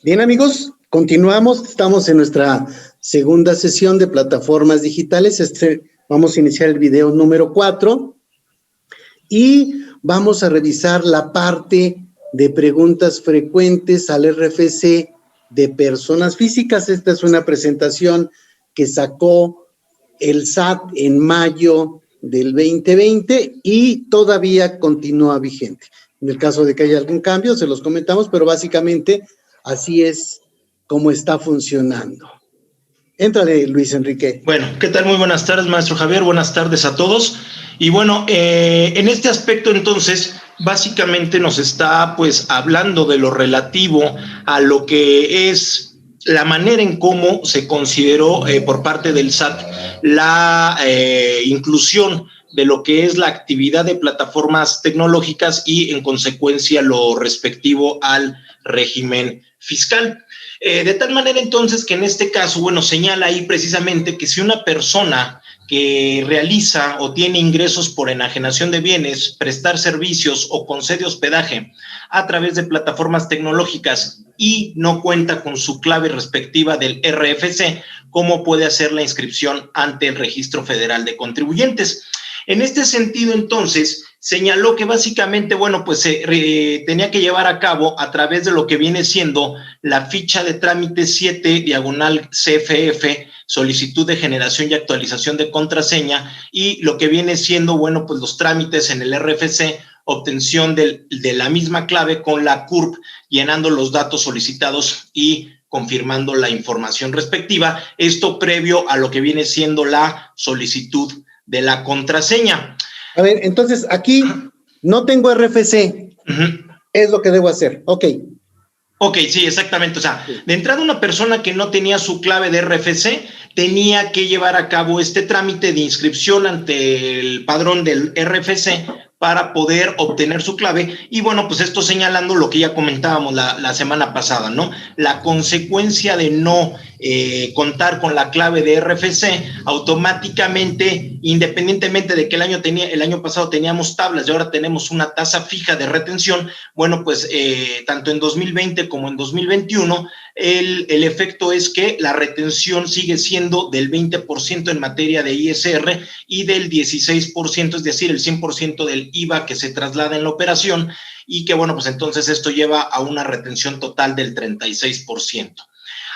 Bien, amigos, continuamos. Estamos en nuestra segunda sesión de plataformas digitales. Vamos a iniciar el video número 4 y vamos a revisar la parte de preguntas frecuentes al RFC de personas físicas. Esta es una presentación que sacó el SAT en mayo del 2020 y todavía continúa vigente. En el caso de que haya algún cambio, se los comentamos, pero básicamente así es como está funcionando. Éntrale, Luis Enrique. Bueno, ¿qué tal? Muy buenas tardes, maestro Javier. Buenas tardes a todos. Y bueno, en este aspecto, entonces, básicamente nos está, pues, hablando de lo relativo a lo que es la manera en cómo se consideró por parte del SAT la inclusión de lo que es la actividad de plataformas tecnológicas y, en consecuencia, lo respectivo al régimen fiscal. De tal manera, entonces, que en este caso, bueno, señala ahí precisamente que si una persona que realiza o tiene ingresos por enajenación de bienes, prestar servicios o concede hospedaje a través de plataformas tecnológicas y no cuenta con su clave respectiva del RFC, ¿cómo puede hacer la inscripción ante el Registro Federal de Contribuyentes? En este sentido, entonces, señaló que básicamente, bueno, pues tenía que llevar a cabo a través de lo que viene siendo la ficha de trámite 7/CFF, solicitud de generación y actualización de contraseña, y lo que viene siendo, bueno, pues los trámites en el RFC, obtención de la misma clave con la CURP, llenando los datos solicitados y confirmando la información respectiva, esto previo a lo que viene siendo la solicitud de la contraseña. A ver, entonces aquí no tengo RFC, es lo que debo hacer, ok. Ok, sí, exactamente. O sea, de entrada una persona que no tenía su clave de RFC tenía que llevar a cabo este trámite de inscripción ante el padrón del RFC para poder obtener su clave. Y bueno, pues esto señalando lo que ya comentábamos la semana pasada, ¿no? La consecuencia de no contar con la clave de RFC, automáticamente, independientemente de que el año pasado teníamos tablas y ahora tenemos una tasa fija de retención, bueno, pues tanto en 2020 como en 2021, el efecto es que la retención sigue siendo del 20% en materia de ISR y del 16%, es decir, el 100% del IVA que se traslada en la operación, y que, bueno, pues entonces esto lleva a una retención total del 36%.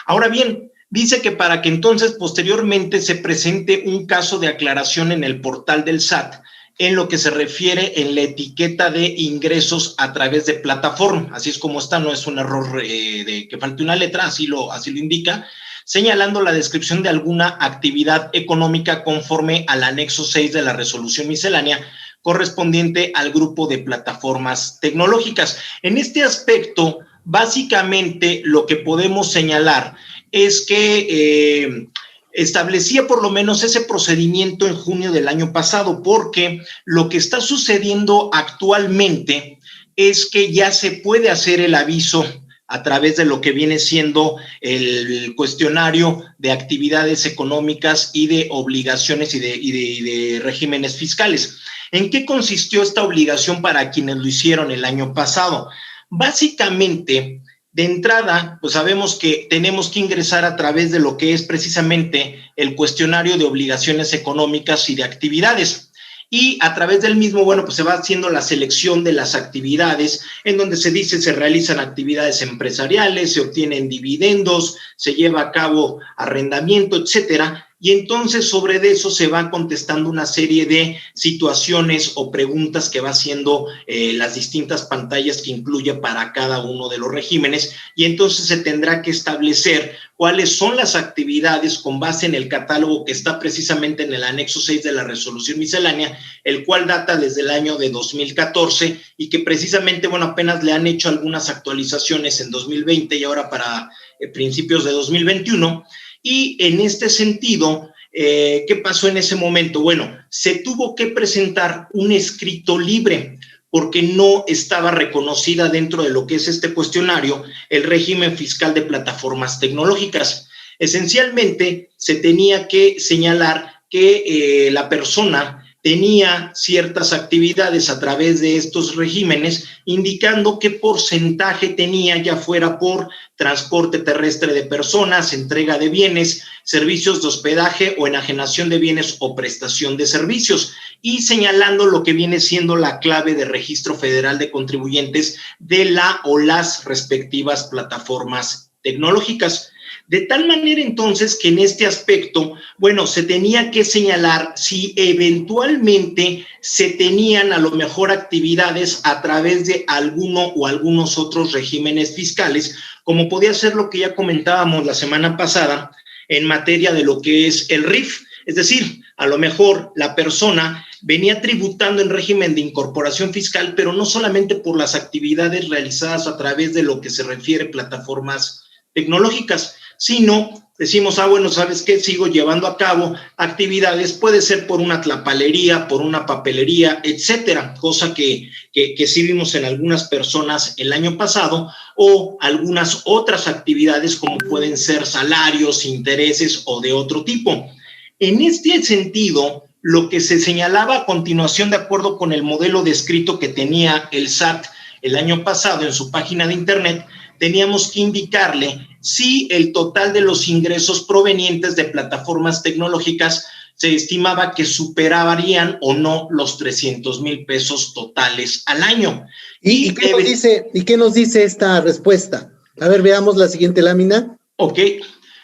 Ahora bien, dice que para que entonces posteriormente se presente un caso de aclaración en el portal del SAT, en lo que se refiere en la etiqueta de ingresos a través de plataforma, así es como está, no es un error de que falte una letra, así lo indica, señalando la descripción de alguna actividad económica conforme al anexo 6 de la resolución miscelánea correspondiente al grupo de plataformas tecnológicas. En este aspecto, básicamente lo que podemos señalar es que establecía por lo menos ese procedimiento en junio del año pasado, porque lo que está sucediendo actualmente es que ya se puede hacer el aviso a través de lo que viene siendo el cuestionario de actividades económicas y de obligaciones y de regímenes fiscales. ¿En qué consistió esta obligación para quienes lo hicieron el año pasado? Básicamente, de entrada, pues sabemos que tenemos que ingresar a través de lo que es precisamente el cuestionario de obligaciones económicas y de actividades. Y a través del mismo, bueno, pues se va haciendo la selección de las actividades, en donde se dice se realizan actividades empresariales, se obtienen dividendos, se lleva a cabo arrendamiento, etcétera. Y entonces sobre eso se va contestando una serie de situaciones o preguntas que va haciendo las distintas pantallas que incluye para cada uno de los regímenes, y entonces se tendrá que establecer cuáles son las actividades con base en el catálogo que está precisamente en el anexo 6 de la resolución miscelánea, el cual data desde el año de 2014 y que precisamente, bueno, apenas le han hecho algunas actualizaciones en 2020 y ahora para principios de 2021. Y en este sentido, ¿qué pasó en ese momento? Bueno, se tuvo que presentar un escrito libre porque no estaba reconocida dentro de lo que es este cuestionario el régimen fiscal de plataformas tecnológicas. Esencialmente, se tenía que señalar que la persona tenía ciertas actividades a través de estos regímenes, indicando qué porcentaje tenía, ya fuera por transporte terrestre de personas, entrega de bienes, servicios de hospedaje o enajenación de bienes o prestación de servicios, y señalando lo que viene siendo la clave de registro federal de contribuyentes de la o las respectivas plataformas tecnológicas. De tal manera entonces que en este aspecto, bueno, se tenía que señalar si eventualmente se tenían a lo mejor actividades a través de alguno o algunos otros regímenes fiscales, como podía ser lo que ya comentábamos la semana pasada en materia de lo que es el RIF. Es decir, a lo mejor la persona venía tributando en régimen de incorporación fiscal, pero no solamente por las actividades realizadas a través de lo que se refiere a plataformas tecnológicas, sino decimos, bueno, ¿sabes qué? Sigo llevando a cabo actividades, puede ser por una tlapalería, por una papelería, etcétera, cosa que sí vimos en algunas personas el año pasado, o algunas otras actividades como pueden ser salarios, intereses o de otro tipo. En este sentido, lo que se señalaba a continuación, de acuerdo con el modelo descrito que tenía el SAT el año pasado en su página de internet, teníamos que indicarle si el total de los ingresos provenientes de plataformas tecnológicas se estimaba que superarían o no los 300,000 pesos totales al año. ¿Y qué nos dice esta respuesta? A ver, veamos la siguiente lámina. Ok,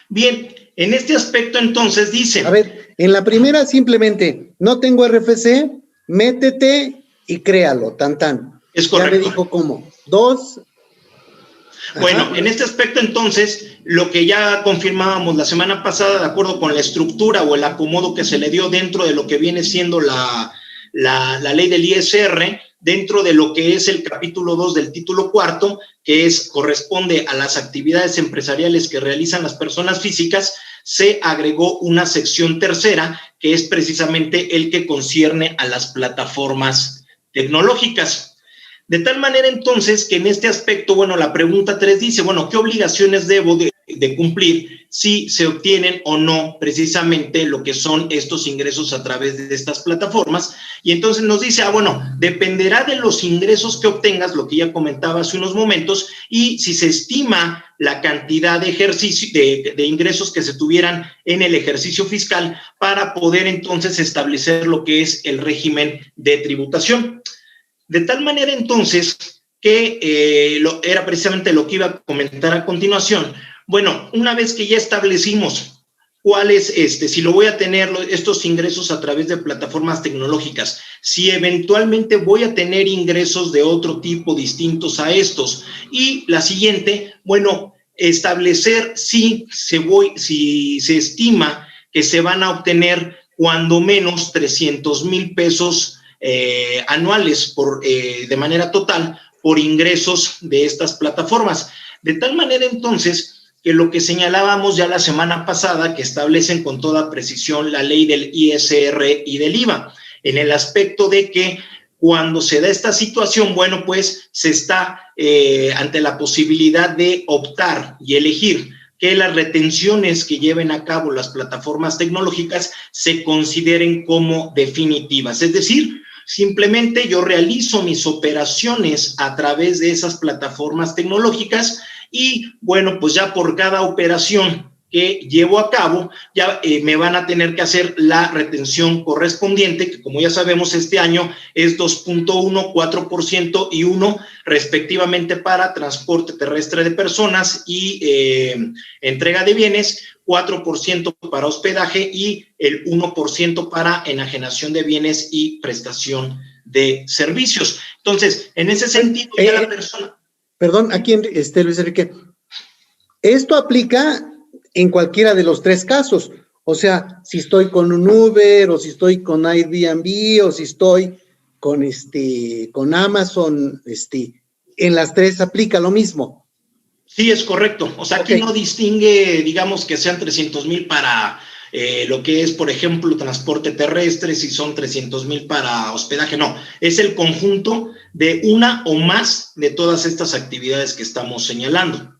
bien, en este aspecto entonces dice... A ver, en la primera simplemente, no tengo RFC, métete y créalo, tan tan. Es correcto. Ya me dijo cómo. 2... Bueno, en este aspecto entonces, lo que ya confirmábamos la semana pasada, de acuerdo con la estructura o el acomodo que se le dio dentro de lo que viene siendo la ley del ISR, dentro de lo que es el capítulo 2 del título cuarto, que corresponde a las actividades empresariales que realizan las personas físicas, se agregó una sección tercera, que es precisamente el que concierne a las plataformas tecnológicas. De tal manera entonces que en este aspecto, bueno, la pregunta 3 dice, bueno, ¿qué obligaciones debo de cumplir si se obtienen o no precisamente lo que son estos ingresos a través de estas plataformas? Y entonces nos dice, bueno, dependerá de los ingresos que obtengas, lo que ya comentaba hace unos momentos, y si se estima la cantidad de de ingresos que se tuvieran en el ejercicio fiscal para poder entonces establecer lo que es el régimen de tributación. De tal manera entonces que era precisamente lo que iba a comentar a continuación. Bueno, una vez que ya establecimos cuál es si lo voy a tener estos ingresos a través de plataformas tecnológicas, si eventualmente voy a tener ingresos de otro tipo distintos a estos. Y la siguiente, bueno, establecer si se estima que se van a obtener cuando menos 300,000 pesos anuales de manera total por ingresos de estas plataformas. De tal manera entonces que lo que señalábamos ya la semana pasada, que establecen con toda precisión la ley del ISR y del IVA, en el aspecto de que cuando se da esta situación, bueno, pues se está ante la posibilidad de optar y elegir que las retenciones que lleven a cabo las plataformas tecnológicas se consideren como definitivas. Es decir, simplemente yo realizo mis operaciones a través de esas plataformas tecnológicas y, bueno, pues ya por cada operación que llevo a cabo, ya me van a tener que hacer la retención correspondiente, que como ya sabemos este año es 2.1, 4% y 1 respectivamente para transporte terrestre de personas y entrega de bienes, 4% para hospedaje y el 1% para enajenación de bienes y prestación de servicios. Entonces, en ese sentido, ya la persona... Perdón, aquí Luis Enrique, esto aplica en cualquiera de los tres casos, o sea, si estoy con un Uber, o si estoy con Airbnb, o si estoy con Amazon, en las tres aplica lo mismo. Sí, es correcto, o sea, aquí no distingue, digamos, que sean 300,000 para lo que es, por ejemplo, transporte terrestre, si son 300,000 para hospedaje, no, es el conjunto de una o más de todas estas actividades que estamos señalando.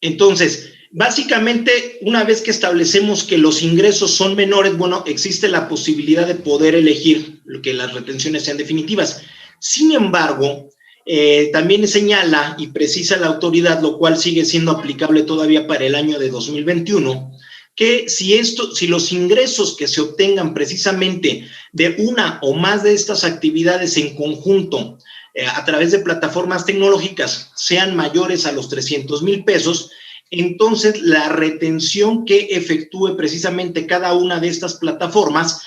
Entonces, Básicamente, una vez que establecemos que los ingresos son menores, bueno, existe la posibilidad de poder elegir que las retenciones sean definitivas. Sin embargo, también señala y precisa la autoridad, lo cual sigue siendo aplicable todavía para el año de 2021, que si los ingresos que se obtengan precisamente de una o más de estas actividades en conjunto a través de plataformas tecnológicas sean mayores a los 300,000 pesos, entonces la retención que efectúe precisamente cada una de estas plataformas,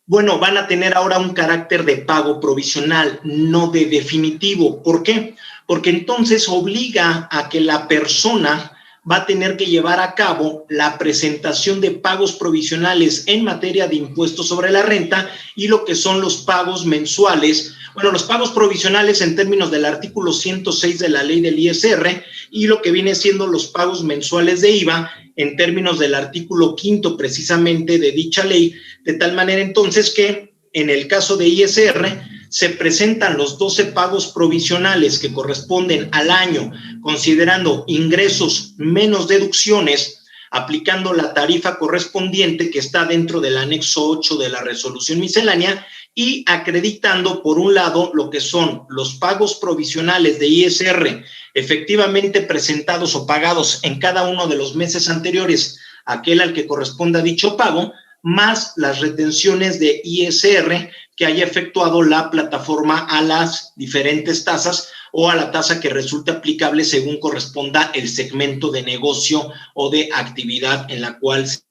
bueno, van a tener ahora un carácter de pago provisional, no de definitivo. ¿Por qué? Porque entonces obliga a que la persona va a tener que llevar a cabo la presentación de pagos provisionales en materia de impuestos sobre la renta y lo que son los pagos mensuales. Bueno, los pagos provisionales en términos del artículo 106 de la ley del ISR y lo que viene siendo los pagos mensuales de IVA en términos del artículo 5 precisamente de dicha ley, de tal manera entonces que en el caso de ISR se presentan los 12 pagos provisionales que corresponden al año, considerando ingresos menos deducciones, aplicando la tarifa correspondiente que está dentro del anexo 8 de la resolución miscelánea y acreditando, por un lado, lo que son los pagos provisionales de ISR efectivamente presentados o pagados en cada uno de los meses anteriores a aquel al que corresponda dicho pago, más las retenciones de ISR que haya efectuado la plataforma a las diferentes tasas o a la tasa que resulte aplicable según corresponda el segmento de negocio o de actividad en la cual se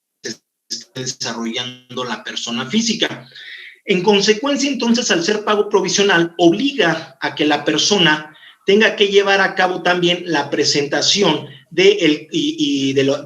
está desarrollando la persona física. En consecuencia, entonces, al ser pago provisional, obliga a que la persona tenga que llevar a cabo también la presentación de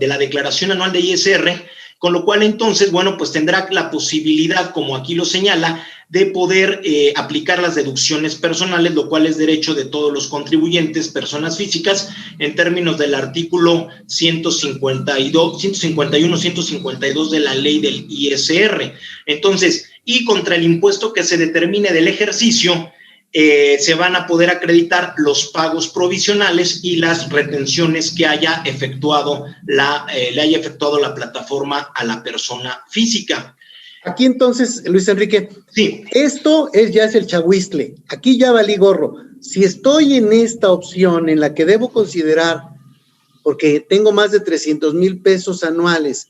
la declaración anual de ISR, con lo cual entonces, bueno, pues tendrá la posibilidad, como aquí lo señala, de poder aplicar las deducciones personales, lo cual es derecho de todos los contribuyentes, personas físicas, en términos del artículo 151, 152 de la ley del ISR. Entonces, y contra el impuesto que se determine del ejercicio, se van a poder acreditar los pagos provisionales y las retenciones que haya efectuado le haya efectuado la plataforma a la persona física. Aquí entonces, Luis Enrique, sí, esto ya es el chahuistle. Aquí ya valí gorro. Si estoy en esta opción en la que debo considerar, porque tengo más de 300,000 pesos anuales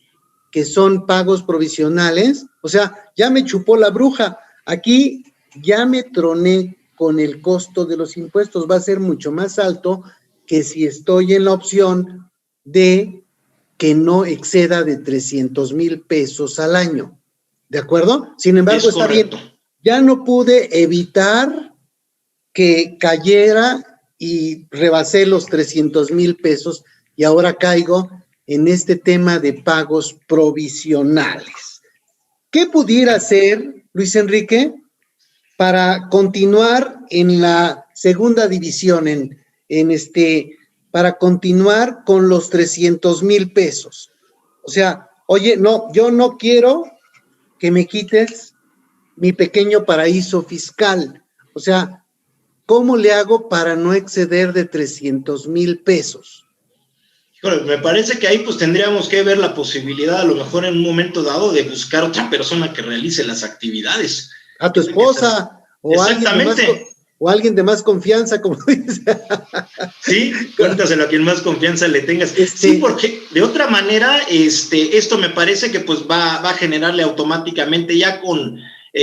que son pagos provisionales, o sea, ya me chupó la bruja. Aquí ya me troné con el costo de los impuestos, va a ser mucho más alto que si estoy en la opción de que no exceda de 300,000 pesos al año. ¿De acuerdo? Sin embargo, está bien. Ya no pude evitar que cayera y rebasé los 300,000 pesos y ahora caigo en este tema de pagos provisionales. ¿Qué pudiera hacer, Luis Enrique, para continuar en la segunda división, para continuar con los 300,000 pesos? O sea, oye, no, yo no quiero que me quites mi pequeño paraíso fiscal. O sea, ¿cómo le hago para no exceder de 300,000 pesos? Me parece que ahí pues tendríamos que ver la posibilidad a lo mejor en un momento dado de buscar otra persona que realice las actividades. A tu esposa o alguien de más confianza, como dice. Sí, cuéntaselo a quien más confianza le tengas. Sí, porque de otra manera, esto me parece que pues va a generarle automáticamente ya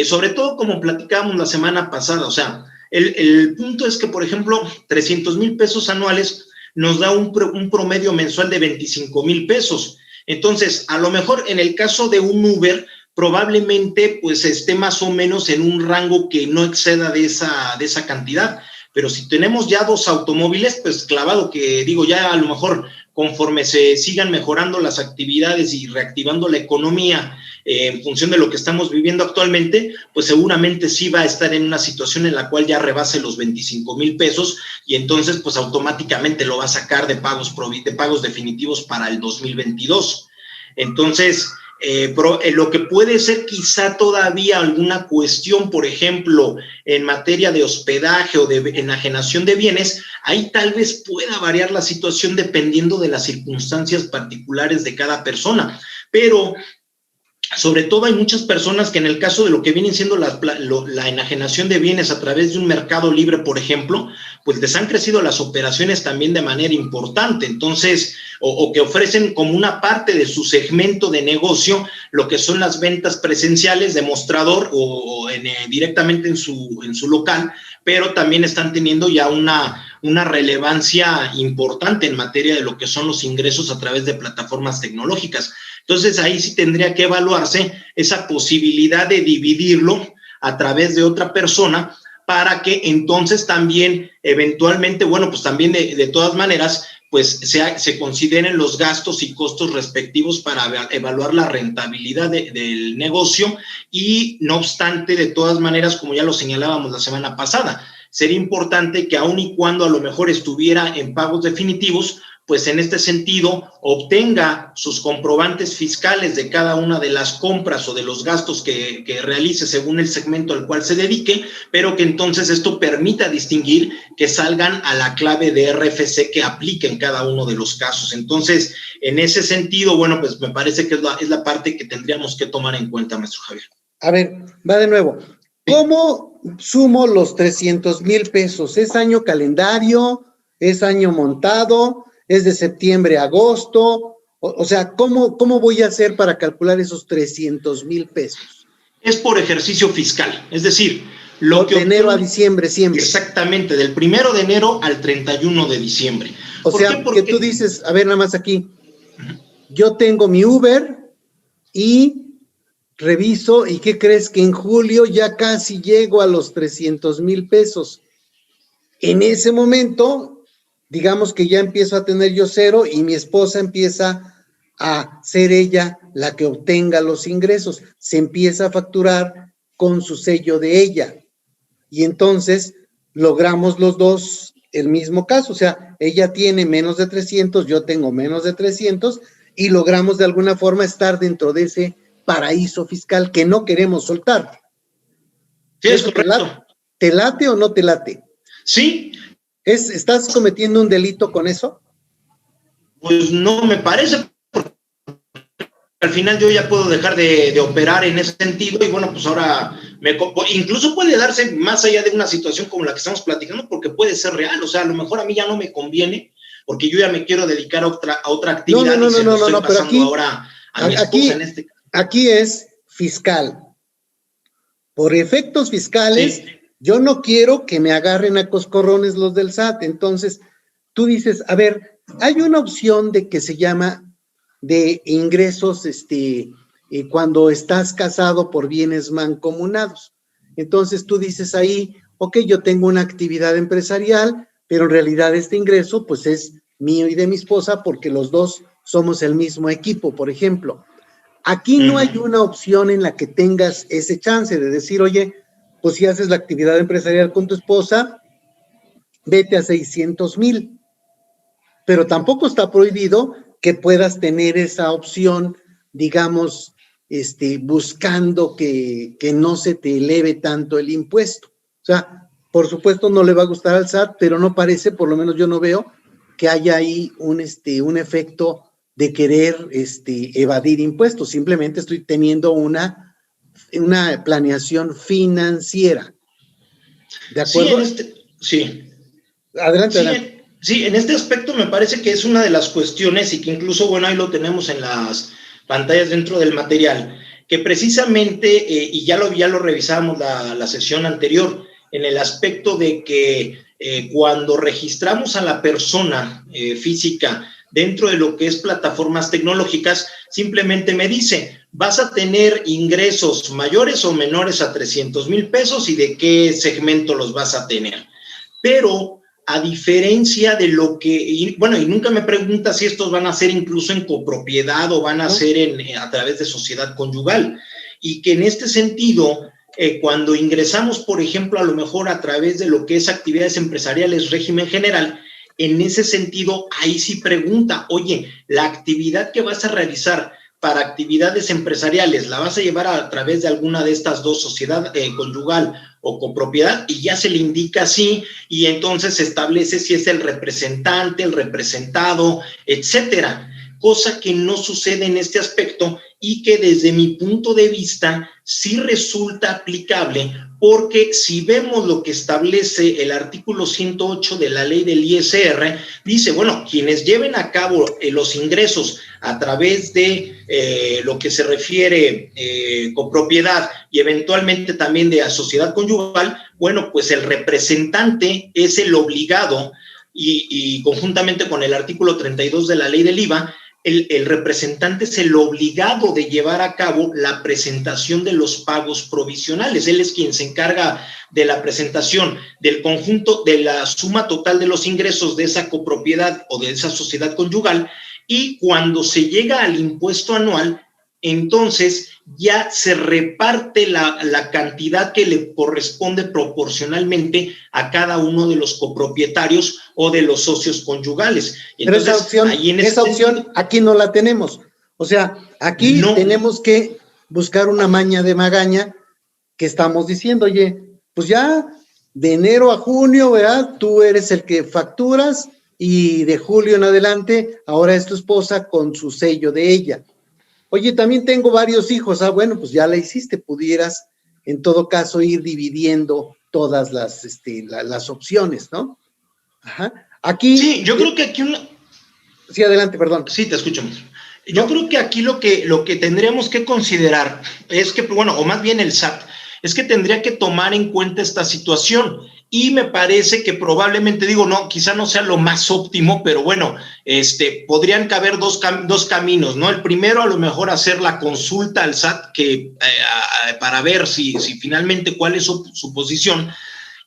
sobre todo como platicábamos la semana pasada, o sea, el punto es que, por ejemplo, 300,000 pesos anuales nos da un promedio mensual de 25,000 pesos. Entonces, a lo mejor en el caso de un Uber, probablemente pues esté más o menos en un rango que no exceda de esa cantidad. Pero si tenemos ya 2 automóviles, pues clavado que digo, ya a lo mejor conforme se sigan mejorando las actividades y reactivando la economía en función de lo que estamos viviendo actualmente, pues seguramente sí va a estar en una situación en la cual ya rebase los 25,000 pesos y entonces pues automáticamente lo va a sacar de pagos definitivos para el 2022. Entonces, Lo que puede ser quizá todavía alguna cuestión, por ejemplo, en materia de hospedaje o de enajenación de bienes, ahí tal vez pueda variar la situación dependiendo de las circunstancias particulares de cada persona, pero sobre todo hay muchas personas que en el caso de lo que vienen siendo la enajenación de bienes a través de un mercado libre, por ejemplo, pues les han crecido las operaciones también de manera importante, entonces, o que ofrecen como una parte de su segmento de negocio lo que son las ventas presenciales de mostrador o directamente en su local, pero también están teniendo ya una relevancia importante en materia de lo que son los ingresos a través de plataformas tecnológicas. Entonces, ahí sí tendría que evaluarse esa posibilidad de dividirlo a través de otra persona para que entonces también eventualmente, bueno, pues también de todas maneras, pues se consideren los gastos y costos respectivos para evaluar la rentabilidad del negocio y no obstante, de todas maneras, como ya lo señalábamos la semana pasada, sería importante que aun y cuando a lo mejor estuviera en pagos definitivos, pues en este sentido obtenga sus comprobantes fiscales de cada una de las compras o de los gastos que realice según el segmento al cual se dedique, pero que entonces esto permita distinguir que salgan a la clave de RFC que aplique en cada uno de los casos. Entonces, en ese sentido, bueno, pues me parece que es la parte que tendríamos que tomar en cuenta, maestro Javier. A ver, va de nuevo. ¿Cómo sumo los 300,000 pesos? ¿Es año calendario? ¿Es año montado? ¿Es de septiembre a agosto? O sea, ¿cómo voy a hacer para calcular esos 300,000 pesos? Es por ejercicio fiscal, es decir, de enero a diciembre siempre. Exactamente, del 1 de enero al 31 de diciembre. O sea, que tú dices, a ver, nada más aquí, yo tengo mi Uber y reviso, ¿y qué crees? Que en julio ya casi llego a los 300,000 pesos. En ese momento, digamos que ya empiezo a tener yo cero y mi esposa empieza a ser ella la que obtenga los ingresos. Se empieza a facturar con su sello de ella. Y entonces logramos los dos el mismo caso. O sea, ella tiene menos de 300, yo tengo menos de 300 y logramos de alguna forma estar dentro de ese paraíso fiscal que no queremos soltar. Sí, es correcto. ¿Te late o no te late? Sí. ¿Estás cometiendo un delito con eso? Pues no me parece, porque al final yo ya puedo dejar de operar en ese sentido y bueno, pues ahora incluso puede darse más allá de una situación como la que estamos platicando porque puede ser real, o sea, a lo mejor a mí ya no me conviene porque yo ya me quiero dedicar a otra actividad y se lo estoy pasando aquí, ahora a mi esposa en este caso. Aquí es fiscal. Por efectos fiscales, sí. Yo no quiero que me agarren a coscorrones los del SAT. Entonces, tú dices, a ver, hay una opción de que se llama de ingresos, cuando estás casado por bienes mancomunados. Entonces, tú dices ahí, ok, yo tengo una actividad empresarial, pero en realidad este ingreso, pues, es mío y de mi esposa porque los dos somos el mismo equipo, por ejemplo. Aquí no hay una opción en la que tengas ese chance de decir, oye, pues si haces la actividad empresarial con tu esposa, vete a 600,000. Pero tampoco está prohibido que puedas tener esa opción, digamos, buscando que no se te eleve tanto el impuesto. O sea, por supuesto no le va a gustar al SAT, pero no parece, por lo menos yo no veo, que haya ahí un efecto de querer evadir impuestos. Simplemente estoy teniendo una planeación financiera. ¿De acuerdo? Sí. Adelante, adelante. Sí, en este aspecto me parece que es una de las cuestiones y que incluso, bueno, ahí lo tenemos en las pantallas dentro del material, que precisamente, y ya lo revisábamos la sesión anterior, en el aspecto de que cuando registramos a la persona física dentro de lo que es plataformas tecnológicas, simplemente me dice, vas a tener ingresos mayores o menores a 300,000 pesos y de qué segmento los vas a tener. Pero a diferencia de lo que, y nunca me pregunta si estos van a ser incluso en copropiedad o van a ser a través de sociedad conyugal. Y que en este sentido, cuando ingresamos, por ejemplo, a lo mejor a través de lo que es actividades empresariales, régimen general, en ese sentido, ahí sí pregunta, oye, la actividad que vas a realizar para actividades empresariales, la vas a llevar a través de alguna de estas dos, sociedad conyugal o copropiedad, y ya se le indica así, y entonces se establece si es el representante, el representado, etcétera. Cosa que no sucede en este aspecto y que desde mi punto de vista sí resulta aplicable, porque si vemos lo que establece el artículo 108 de la ley del ISR, dice, bueno, quienes lleven a cabo los ingresos a través de lo que se refiere copropiedad y eventualmente también de sociedad conyugal, bueno, pues el representante es el obligado y conjuntamente con el artículo 32 de la ley del IVA, el representante es el obligado de llevar a cabo la presentación de los pagos provisionales. Él es quien se encarga de la presentación del conjunto de la suma total de los ingresos de esa copropiedad o de esa sociedad conyugal, y cuando se llega al impuesto anual, entonces ya se reparte la cantidad que le corresponde proporcionalmente a cada uno de los copropietarios o de los socios conyugales. Entonces, pero esa opción aquí no la tenemos. O sea, aquí no tenemos que buscar una maña de magaña que estamos diciendo, oye, pues ya de enero a junio, ¿verdad? Tú eres el que facturas y de julio en adelante, ahora es tu esposa con su sello de ella. Oye, también tengo varios hijos. Bueno, pues ya la hiciste, pudieras en todo caso ir dividiendo todas las opciones, ¿no? Ajá. Aquí. Sí, yo creo que aquí Sí, adelante, perdón. Sí, te escucho. Yo creo que aquí lo que tendríamos que considerar es que, bueno, o más bien el SAT, es que tendría que tomar en cuenta esta situación. Y me parece que probablemente, digo, no, quizá no sea lo más óptimo, pero bueno, podrían caber dos caminos, ¿no? El primero, a lo mejor hacer la consulta al SAT para ver si finalmente cuál es su posición.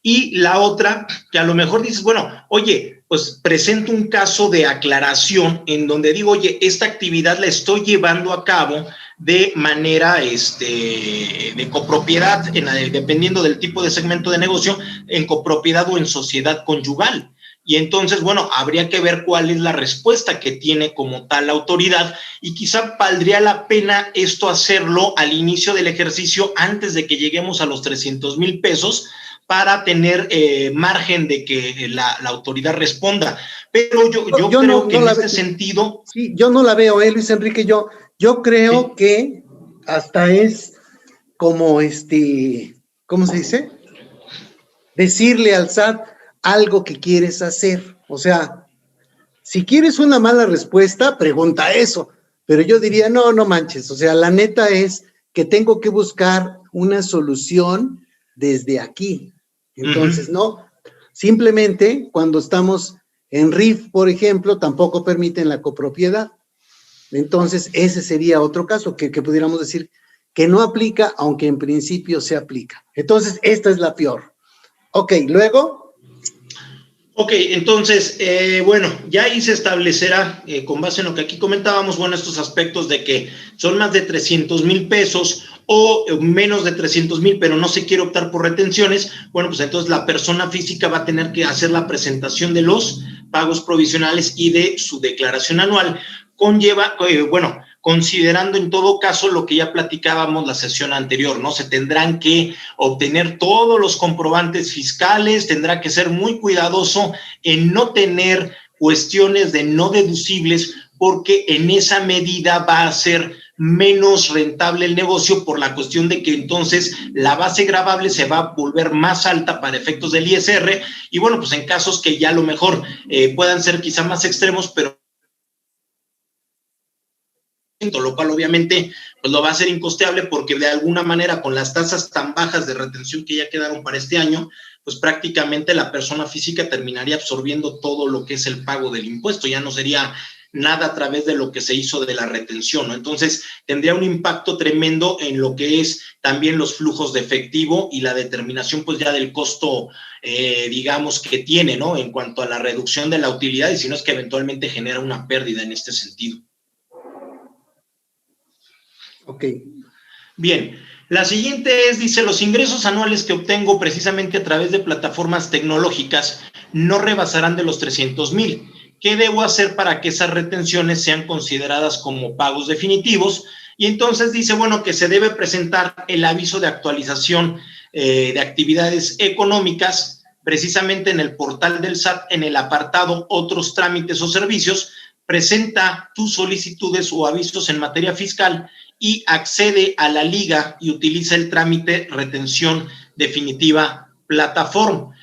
Y la otra, que a lo mejor dices, bueno, oye, pues presento un caso de aclaración en donde digo, oye, esta actividad la estoy llevando a cabo de manera de copropiedad, dependiendo del tipo de segmento de negocio, en copropiedad o en sociedad conyugal. Y entonces, bueno, habría que ver cuál es la respuesta que tiene como tal la autoridad, y quizá valdría la pena esto hacerlo al inicio del ejercicio antes de que lleguemos a los 300,000 pesos, para tener margen de que la autoridad responda. Pero yo creo que en este sentido... Sí, yo no la veo, Luis Enrique, yo creo que hasta es como ¿cómo se dice? Decirle al SAT algo que quieres hacer. O sea, si quieres una mala respuesta, pregunta eso. Pero yo diría, no manches. O sea, la neta es que tengo que buscar una solución desde aquí. Entonces, no, simplemente cuando estamos en RIF, por ejemplo, tampoco permiten la copropiedad. Entonces, ese sería otro caso que pudiéramos decir que no aplica, aunque en principio se aplica. Entonces, esta es la peor. Ok, luego. Ok, entonces, bueno, ya ahí se establecerá, con base en lo que aquí comentábamos, bueno, estos aspectos de que son más de 300,000 pesos o menos de 300,000, pero no se quiere optar por retenciones. Bueno, pues entonces la persona física va a tener que hacer la presentación de los pagos provisionales y de su declaración anual. Considerando en todo caso lo que ya platicábamos la sesión anterior, ¿no? Se tendrán que obtener todos los comprobantes fiscales, tendrá que ser muy cuidadoso en no tener cuestiones de no deducibles, porque en esa medida va a ser menos rentable el negocio, por la cuestión de que entonces la base gravable se va a volver más alta para efectos del ISR, y bueno, pues en casos que ya a lo mejor puedan ser quizá más extremos, pero lo cual obviamente pues lo va a hacer incosteable, porque de alguna manera con las tasas tan bajas de retención que ya quedaron para este año, pues prácticamente la persona física terminaría absorbiendo todo lo que es el pago del impuesto, ya no sería nada a través de lo que se hizo de la retención, ¿no? Entonces tendría un impacto tremendo en lo que es también los flujos de efectivo y la determinación pues ya del costo, digamos, que tiene, ¿no? En cuanto a la reducción de la utilidad, y si no es que eventualmente genera una pérdida en este sentido. Ok. Bien, la siguiente dice, los ingresos anuales que obtengo precisamente a través de plataformas tecnológicas no rebasarán de los 300,000. ¿qué debo hacer para que esas retenciones sean consideradas como pagos definitivos? Y entonces dice, bueno, que se debe presentar el aviso de actualización de actividades económicas, precisamente en el portal del SAT, en el apartado Otros trámites o servicios, presenta tus solicitudes o avisos en materia fiscal y accede a la liga y utiliza el trámite Retención Definitiva Plataforma.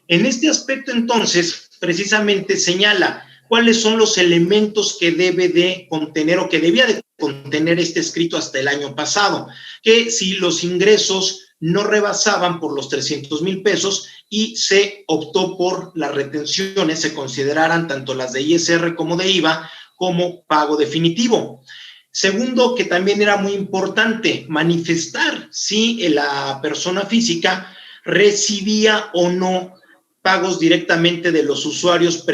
En este aspecto, entonces, precisamente señala cuáles son los elementos que debe de contener o que debía de contener este escrito hasta el año pasado, que si los ingresos no rebasaban por los 300,000 pesos y se optó por las retenciones, se consideraran tanto las de ISR como de IVA como pago definitivo. Segundo, que también era muy importante manifestar si la persona física recibía o no pagos directamente de los usuarios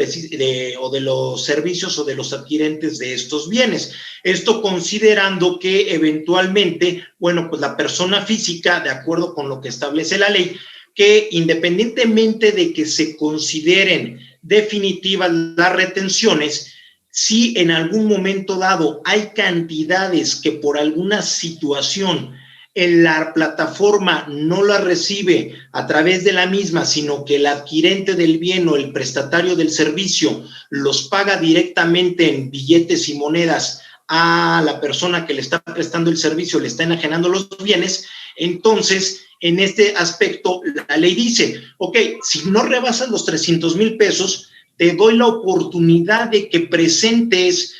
o de los servicios o de los adquirentes de estos bienes. Esto considerando que eventualmente, bueno, pues la persona física, de acuerdo con lo que establece la ley, que independientemente de que se consideren definitivas las retenciones, si en algún momento dado hay cantidades que por alguna situación en la plataforma no la recibe a través de la misma, sino que el adquirente del bien o el prestatario del servicio los paga directamente en billetes y monedas a la persona que le está prestando el servicio, le está enajenando los bienes, entonces en este aspecto la ley dice, ok, si no rebasan los 300,000 pesos, te doy la oportunidad de que presentes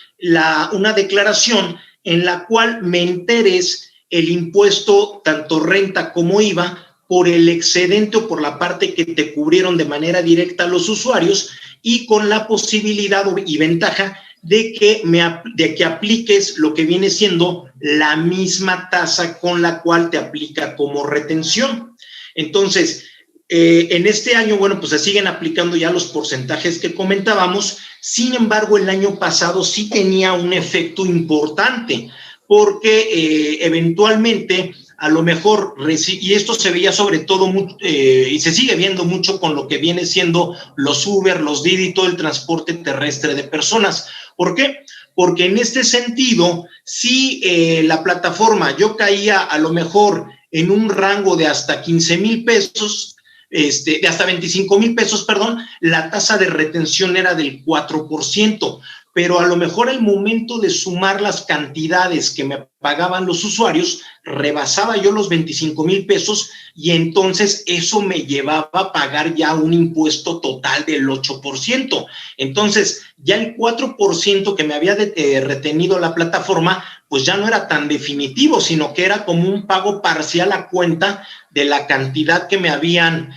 una declaración en la cual me enteres el impuesto, tanto renta como IVA, por el excedente o por la parte que te cubrieron de manera directa a los usuarios y con la posibilidad y ventaja de que apliques lo que viene siendo la misma tasa con la cual te aplica como retención. Entonces, en este año, bueno, pues se siguen aplicando ya los porcentajes que comentábamos. Sin embargo, el año pasado sí tenía un efecto importante, porque eventualmente a lo mejor, y esto se veía sobre todo y se sigue viendo mucho con lo que viene siendo los Uber, los Didi y todo el transporte terrestre de personas. ¿Por qué? Porque en este sentido, si la plataforma yo caía a lo mejor en un rango de hasta 15,000 pesos, de hasta 25,000 pesos, perdón, la tasa de retención era del 4%. Pero a lo mejor al momento de sumar las cantidades que me pagaban los usuarios, rebasaba yo los 25,000 pesos y entonces eso me llevaba a pagar ya un impuesto total del 8%. Entonces, ya el 4% que me había retenido la plataforma, pues ya no era tan definitivo, sino que era como un pago parcial a cuenta de la cantidad que me habían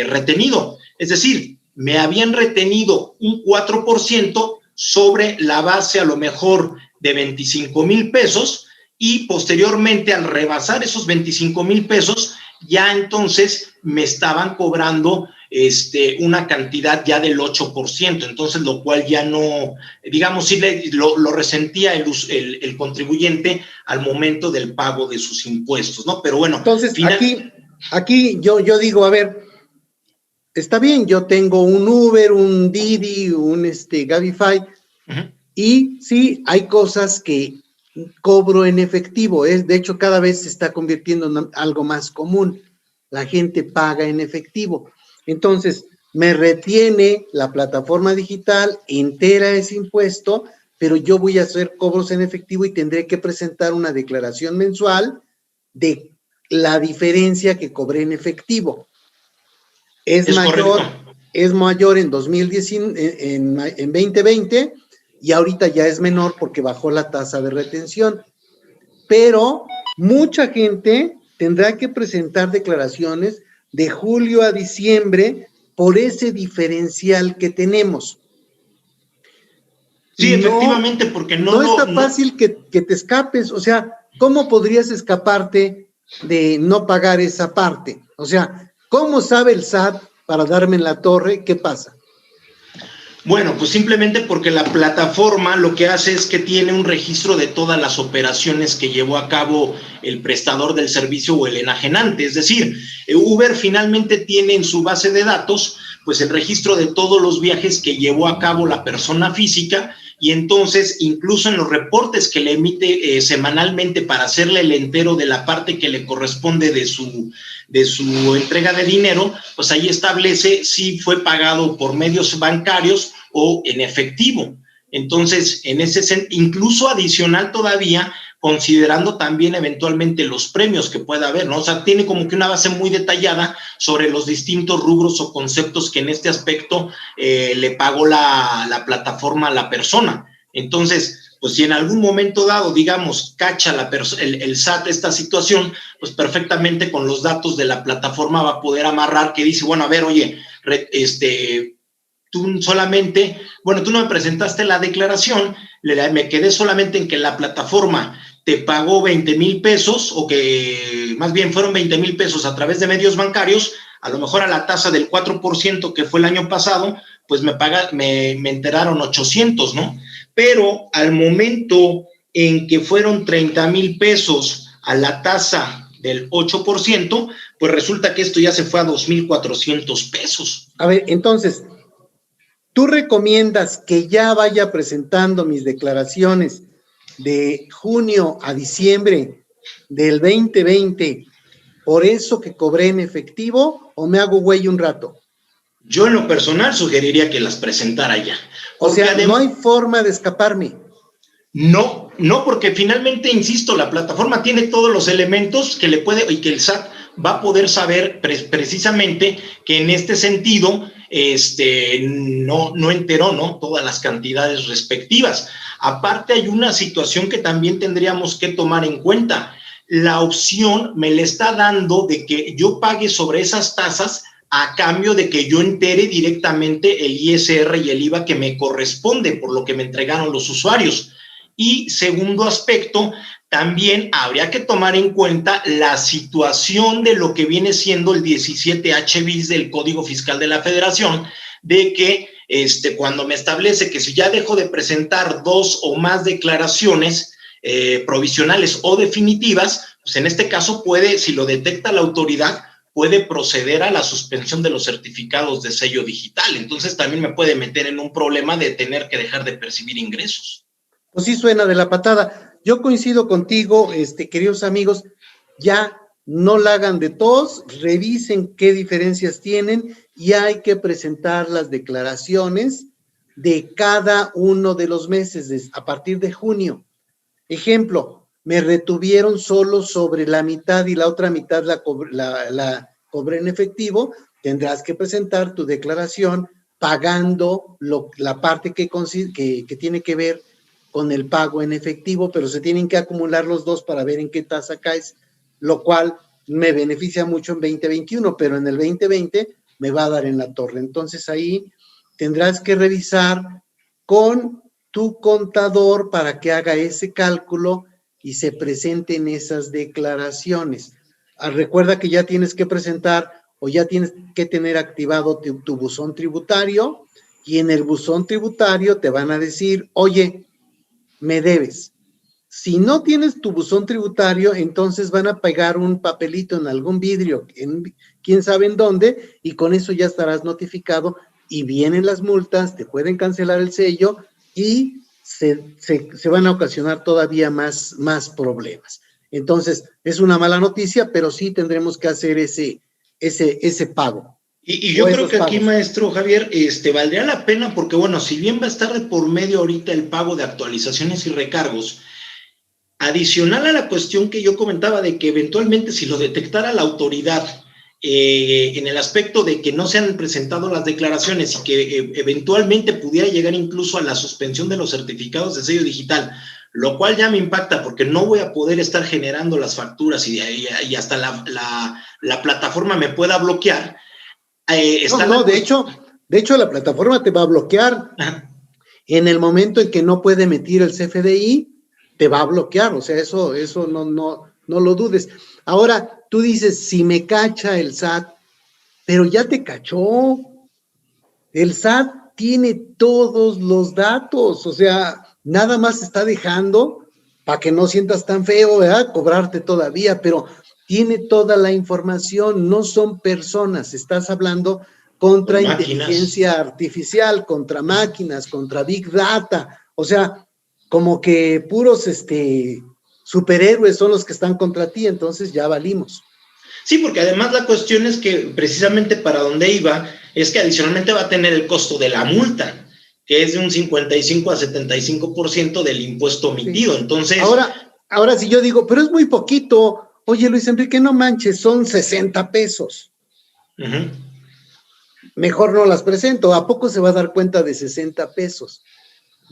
retenido. Es decir, me habían retenido un 4% sobre la base a lo mejor de 25,000 pesos y posteriormente al rebasar esos 25,000 pesos ya entonces me estaban cobrando una cantidad ya del 8%, entonces lo cual ya no, digamos, sí lo resentía el contribuyente al momento del pago de sus impuestos, ¿no? Pero bueno. Entonces, aquí yo digo, a ver, está bien, yo tengo un Uber, un Didi, un Gabify, y sí, hay cosas que cobro en efectivo, de hecho cada vez se está convirtiendo en algo más común, la gente paga en efectivo, entonces me retiene la plataforma digital, entera ese impuesto, pero yo voy a hacer cobros en efectivo y tendré que presentar una declaración mensual de la diferencia que cobré en efectivo. Es mayor en 2019, en 2020, y ahorita ya es menor porque bajó la tasa de retención. Pero mucha gente tendrá que presentar declaraciones de julio a diciembre por ese diferencial que tenemos. Sí, efectivamente, porque no es tan fácil que te escapes. O sea, ¿cómo podrías escaparte de no pagar esa parte? O sea, ¿cómo sabe el SAT para darme en la torre qué pasa? Bueno, pues simplemente porque la plataforma lo que hace es que tiene un registro de todas las operaciones que llevó a cabo el prestador del servicio o el enajenante. Es decir, Uber finalmente tiene en su base de datos pues el registro de todos los viajes que llevó a cabo la persona física, y entonces incluso en los reportes que le emite semanalmente para hacerle el entero de la parte que le corresponde de su entrega de dinero, pues ahí establece si fue pagado por medios bancarios o en efectivo. Entonces, en ese incluso adicional todavía, considerando también eventualmente los premios que pueda haber, ¿no? O sea, tiene como que una base muy detallada sobre los distintos rubros o conceptos que en este aspecto le pagó la plataforma a la persona. Entonces, pues si en algún momento dado, digamos, cacha el SAT esta situación, pues perfectamente con los datos de la plataforma va a poder amarrar que dice, bueno, a ver, oye, tú solamente, bueno, tú no me presentaste la declaración, me quedé solamente en que la plataforma te pagó 20,000 pesos, o que más bien fueron 20,000 pesos a través de medios bancarios, a lo mejor a la tasa del 4% que fue el año pasado, pues me enteraron 800, ¿no? Pero al momento en que fueron 30,000 pesos a la tasa del 8%, pues resulta que esto ya se fue a 2,400 pesos. A ver, entonces, ¿tú recomiendas que ya vaya presentando mis declaraciones de junio a diciembre del 2020 por eso que cobré en efectivo, o me hago güey un rato? Yo en lo personal sugeriría que las presentara ya. O sea, no hay forma de escaparme. No, porque finalmente, insisto, la plataforma tiene todos los elementos que le puede, y que el SAT va a poder saber precisamente que en este sentido no enteró, ¿no?, todas las cantidades respectivas. Aparte, hay una situación que también tendríamos que tomar en cuenta. La opción me le está dando de que yo pague sobre esas tasas a cambio de que yo entere directamente el ISR y el IVA que me corresponde por lo que me entregaron los usuarios. Y segundo aspecto, también habría que tomar en cuenta la situación de lo que viene siendo el 17H bis del Código Fiscal de la Federación, de que cuando me establece que si ya dejo de presentar 2 o más declaraciones provisionales o definitivas, pues en este caso puede, si lo detecta la autoridad, puede proceder a la suspensión de los certificados de sello digital. Entonces también me puede meter en un problema de tener que dejar de percibir ingresos. Pues sí suena de la patada. Yo coincido contigo, queridos amigos, ya no la hagan de tos, revisen qué diferencias tienen y hay que presentar las declaraciones de cada uno de los meses a partir de junio. Ejemplo, me retuvieron solo sobre la mitad y la otra mitad la cobré en efectivo, tendrás que presentar tu declaración pagando la parte que tiene que ver con el pago en efectivo, pero se tienen que acumular los dos para ver en qué tasa caes, lo cual me beneficia mucho en 2021, pero en el 2020 me va a dar en la torre. Entonces ahí tendrás que revisar con tu contador para que haga ese cálculo y se presenten esas declaraciones. Recuerda que ya tienes que presentar o ya tienes que tener activado tu buzón tributario, y en el buzón tributario te van a decir, oye, me debes. Si no tienes tu buzón tributario, entonces van a pegar un papelito en algún vidrio, quién sabe en dónde, y con eso ya estarás notificado y vienen las multas, te pueden cancelar el sello y se van a ocasionar todavía más problemas. Entonces, es una mala noticia, pero sí tendremos que hacer ese pago. Y yo creo que aquí, maestro Javier, valdría la pena porque, bueno, si bien va a estar de por medio ahorita el pago de actualizaciones y recargos, adicional a la cuestión que yo comentaba de que eventualmente si lo detectara la autoridad en el aspecto de que no se han presentado las declaraciones y que eventualmente pudiera llegar incluso a la suspensión de los certificados de sello digital, lo cual ya me impacta porque no voy a poder estar generando las facturas y hasta la plataforma me pueda bloquear. De hecho la plataforma te va a bloquear. Ajá. En el momento en que no puede emitir el CFDI, te va a bloquear, o sea, eso no lo dudes. Ahora, tú dices, si me cacha el SAT, pero ya te cachó. El SAT tiene todos los datos, o sea, nada más está dejando para que no sientas tan feo, ¿verdad? Cobrarte todavía, pero tiene toda la información, no son personas, estás hablando contra inteligencia artificial, contra máquinas, contra Big Data, o sea, como que puros superhéroes son los que están contra ti, entonces ya valimos. Sí, porque además la cuestión es que precisamente para donde iba es que adicionalmente va a tener el costo de la multa, que es de un 55 a 75% del impuesto omitido. Sí. Entonces. Ahora si yo digo, pero es muy poquito, oye Luis Enrique, no manches, son 60 pesos. Mejor no las presento. ¿A poco se va a dar cuenta de 60 pesos?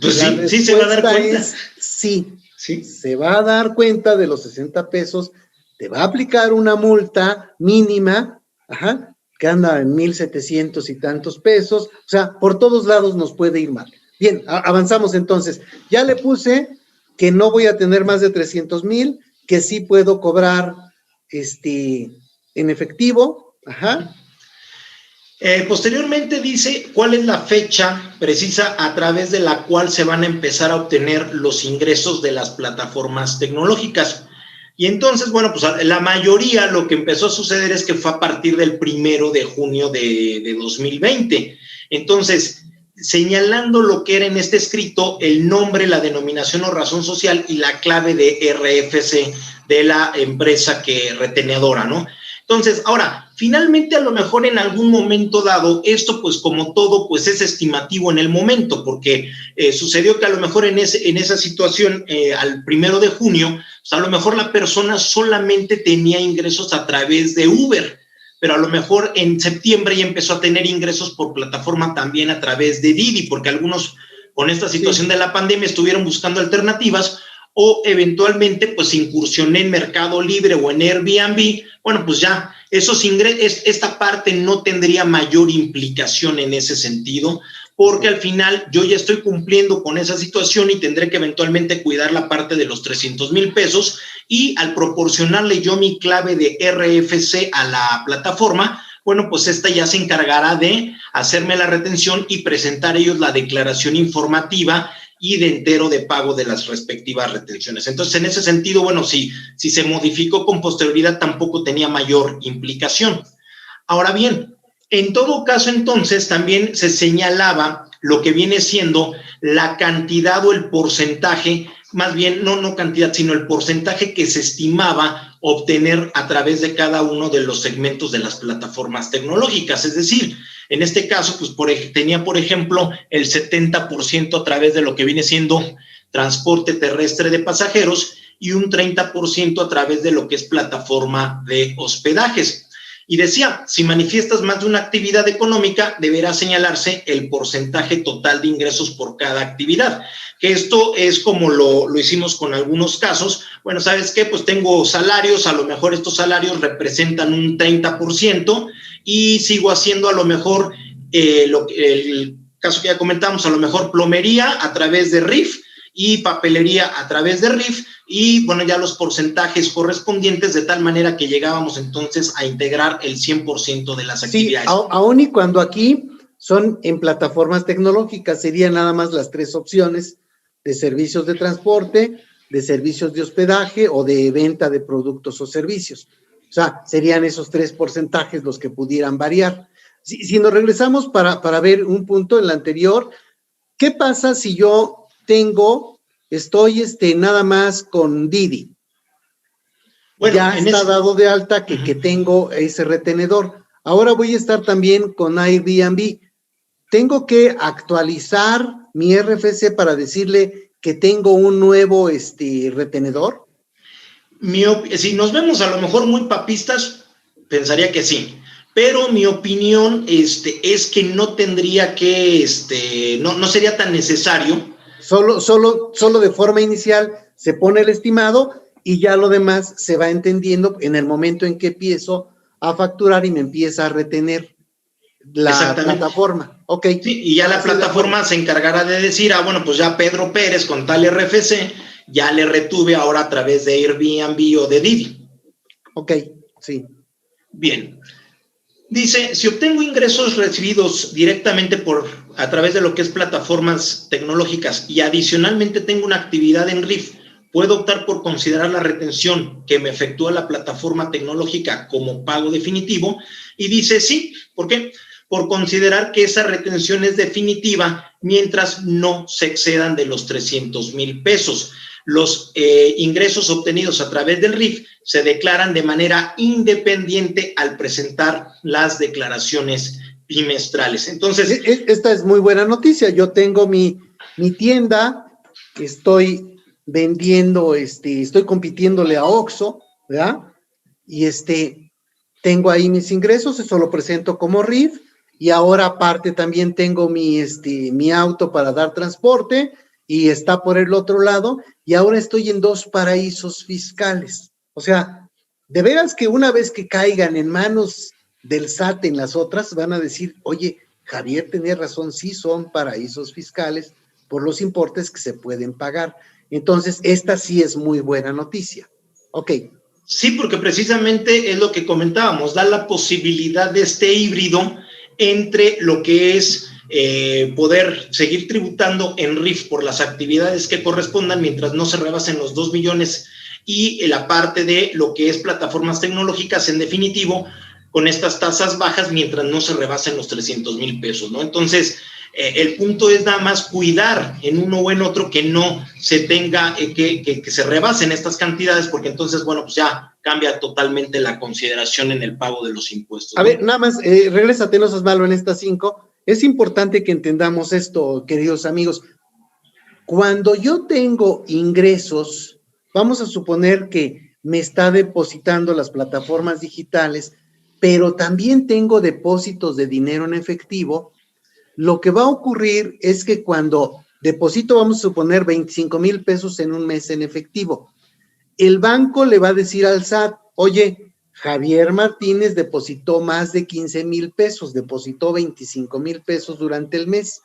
Pues sí se va a dar cuenta. Sí, se va a dar cuenta de los 60 pesos, te va a aplicar una multa mínima, que anda en 1,700 y tantos pesos, o sea, por todos lados nos puede ir mal. Bien, avanzamos entonces. Ya le puse que no voy a tener más de 300,000, que sí puedo cobrar en efectivo, Posteriormente dice cuál es la fecha precisa a través de la cual se van a empezar a obtener los ingresos de las plataformas tecnológicas. Y entonces, bueno, pues la mayoría lo que empezó a suceder es que fue a partir del 1 de junio de 2020. Entonces, señalando lo que era en este escrito, el nombre, la denominación o razón social y la clave de RFC de la empresa retenedora, ¿no? Entonces, ahora, finalmente a lo mejor en algún momento dado, esto pues como todo pues es estimativo en el momento, porque sucedió que a lo mejor en esa situación al 1 de junio, pues a lo mejor la persona solamente tenía ingresos a través de Uber, pero a lo mejor en septiembre ya empezó a tener ingresos por plataforma también a través de Didi, porque algunos con esta situación de la pandemia estuvieron buscando alternativas, o eventualmente pues incursioné en Mercado Libre o en Airbnb. Bueno, pues ya esos ingresos, esta parte no tendría mayor implicación en ese sentido, porque al final yo ya estoy cumpliendo con esa situación y tendré que eventualmente cuidar la parte de los 300,000 pesos, y al proporcionarle yo mi clave de RFC a la plataforma, bueno, pues esta ya se encargará de hacerme la retención y presentar ellos la declaración informativa y de entero de pago de las respectivas retenciones. Entonces, en ese sentido, bueno, si se modificó con posterioridad, tampoco tenía mayor implicación. Ahora bien, en todo caso, entonces, también se señalaba lo que viene siendo la cantidad o el porcentaje, más bien, no cantidad, sino el porcentaje que se estimaba obtener a través de cada uno de los segmentos de las plataformas tecnológicas. Es decir, en este caso, pues tenía, por ejemplo, el 70% a través de lo que viene siendo transporte terrestre de pasajeros y un 30% a través de lo que es plataforma de hospedajes. Y decía, si manifiestas más de una actividad económica, deberá señalarse el porcentaje total de ingresos por cada actividad. Que esto es como lo hicimos con algunos casos. Bueno, ¿sabes qué? Pues tengo salarios, a lo mejor estos salarios representan un 30% y sigo haciendo a lo mejor el caso que ya comentamos, a lo mejor plomería a través de RIF y papelería a través de RIF, y bueno, ya los porcentajes correspondientes, de tal manera que llegábamos entonces a integrar el 100% de las actividades. Sí, aún y cuando aquí son en plataformas tecnológicas, serían nada más las 3 opciones de servicios de transporte, de servicios de hospedaje o de venta de productos o servicios. O sea, serían esos 3 porcentajes los que pudieran variar. Si nos regresamos para ver un punto en la anterior, ¿qué pasa si yo estoy nada más con Didi? Bueno, ya está dado de alta que tengo ese retenedor. Ahora voy a estar también con Airbnb. ¿Tengo que actualizar mi RFC para decirle que tengo un nuevo retenedor? Si nos vemos a lo mejor muy papistas, pensaría que sí. Pero mi opinión es que no tendría que, no sería tan necesario. Solo de forma inicial se pone el estimado y ya lo demás se va entendiendo en el momento en que empiezo a facturar y me empieza a retener la plataforma. Ok. Sí, y ya la plataforma se encargará de decir, bueno, pues ya Pedro Pérez con tal RFC ya le retuve ahora a través de Airbnb o de Didi. Ok, sí. Bien. Dice, si obtengo ingresos recibidos directamente a través de lo que es plataformas tecnológicas y adicionalmente tengo una actividad en RIF, ¿puedo optar por considerar la retención que me efectúa la plataforma tecnológica como pago definitivo? Y dice sí. ¿Por qué? Por considerar que esa retención es definitiva mientras no se excedan de los 300,000 pesos. Los ingresos obtenidos a través del RIF se declaran de manera independiente al presentar las declaraciones bimestrales. Entonces, esta es muy buena noticia. Yo tengo mi tienda, estoy vendiendo, estoy compitiéndole a Oxxo, ¿verdad? Y tengo ahí mis ingresos, eso lo presento como RIF, y ahora aparte también tengo mi auto para dar transporte, y está por el otro lado, y ahora estoy en 2 paraísos fiscales. O sea, de veras que una vez que caigan en manos del SAT en las otras, van a decir, oye, Javier tenía razón, sí son paraísos fiscales por los importes que se pueden pagar. Entonces, esta sí es muy buena noticia. Ok. Sí, porque precisamente es lo que comentábamos, da la posibilidad de este híbrido entre lo que es poder seguir tributando en RIF por las actividades que correspondan mientras no se rebasen los 2 millones y la parte de lo que es plataformas tecnológicas en definitivo con estas tasas bajas mientras no se rebasen los 300,000 pesos, ¿no? Entonces, el punto es nada más cuidar en uno o en otro que no se tenga, que se rebasen estas cantidades, porque entonces, bueno, pues ya cambia totalmente la consideración en el pago de los impuestos, ¿no? A ver, nada más, regrésate, no seas malo en estas 5. Es importante que entendamos esto, queridos amigos. Cuando yo tengo ingresos, vamos a suponer que me está depositando las plataformas digitales, pero también tengo depósitos de dinero en efectivo. Lo que va a ocurrir es que cuando deposito, vamos a suponer 25,000 pesos en un mes en efectivo, el banco le va a decir al SAT, oye, Javier Martínez depositó más de 15,000 pesos, depositó 25,000 pesos durante el mes.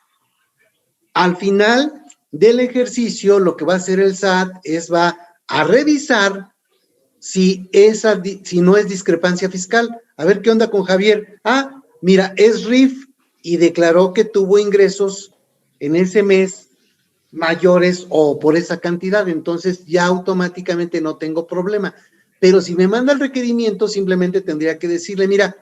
Al final del ejercicio, lo que va a hacer el SAT es va a revisar si no es discrepancia fiscal. A ver qué onda con Javier. Ah, mira, es RIF y declaró que tuvo ingresos en ese mes mayores o por esa cantidad, entonces ya automáticamente no tengo problema. Pero si me manda el requerimiento, simplemente tendría que decirle, mira,